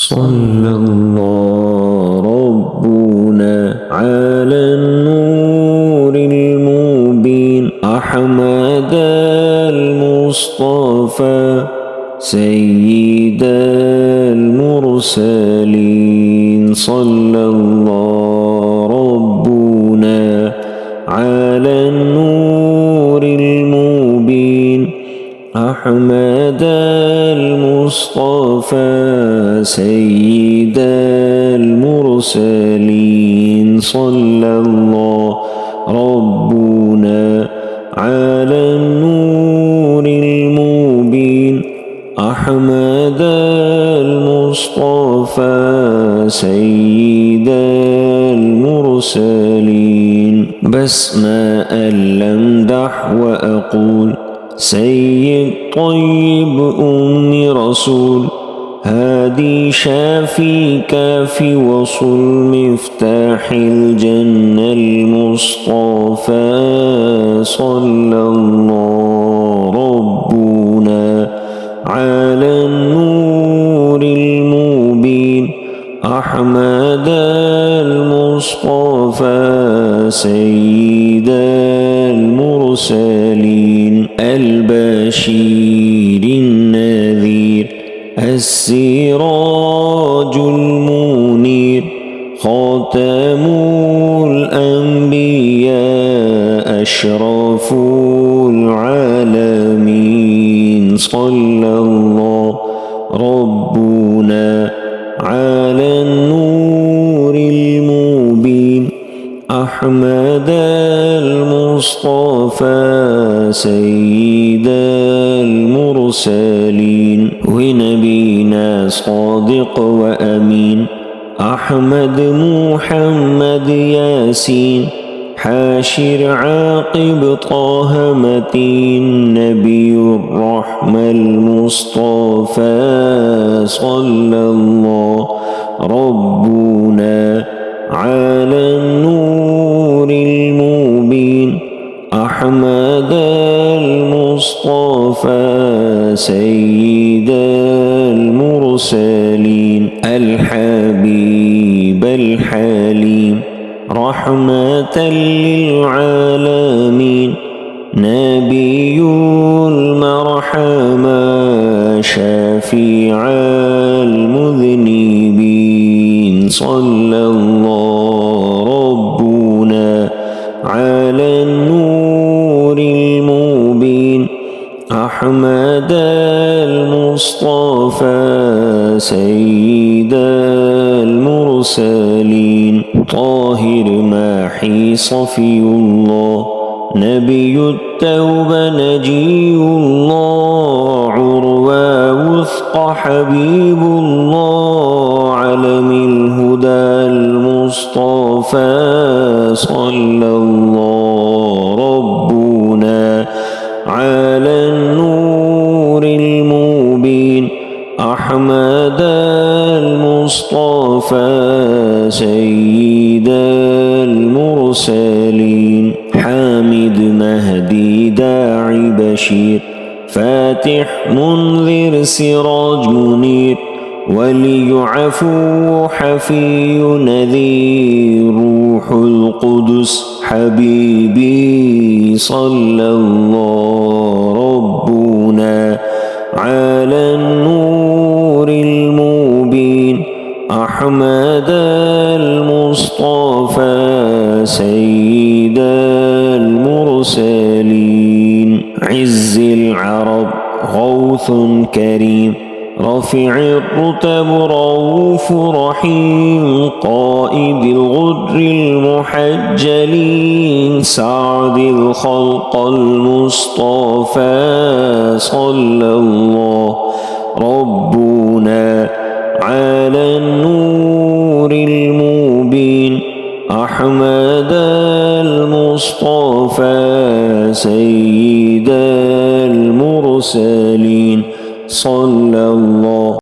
صلى الله ربنا على النور المبين أحمد المصطفى سيد المرسلين. صلى الله ربنا على النور المبين أحمد المصطفى سيد المرسلين. صلى الله ربنا على النور المبين أحمد المصطفى سيد المرسلين. بس ما أمدح وأقول سيد طيب أمي رسول هادي شافي كافي وصل مفتاح الجنة المصطفى. صلى الله ربنا على النور المبين أحمد المصطفى سيد المرسلين. البشير النذير السراج المنير خاتم الأنبياء أشرف العالمين. صلى الله ربنا على النور المبين أحمد المصطفى سيد المرسلين. ونبينا صادق وأمين أحمد محمد ياسين حاشر عاقب طه متين نبي الرحمة المصطفى. صلى الله ربنا على النور المبين أحمد المصطفى سيد المرسلين. الحبيب الحليم رحمة للعالمين نبي المرحمة شافع المذنبين. صلى الله ربنا على النور المبين أحمد المصطفى سيد المرسلين. طاهر ماحي صفي الله نبي التوبة نجي الله عروة وثق حبيب الله علم الهدى المصطفى. صلى الله ربنا على النور المبين أحمد المصطفى سيد المرسلين. حامد مهدي داعي بشير فاتح منذر سراج منير ولي عفو حفي نذير روح القدس حبيبي. صلى الله ربنا على النور المبين أحمد المصطفى سيد المرسلين. عز العرب غوث كريم رفيع الرتب رؤوف رحيم قائد الغر المحجلين سعد الخلق المصطفى. صلى الله ربنا على النور المبين أحمد المصطفى سيد المرسلين. صلى الله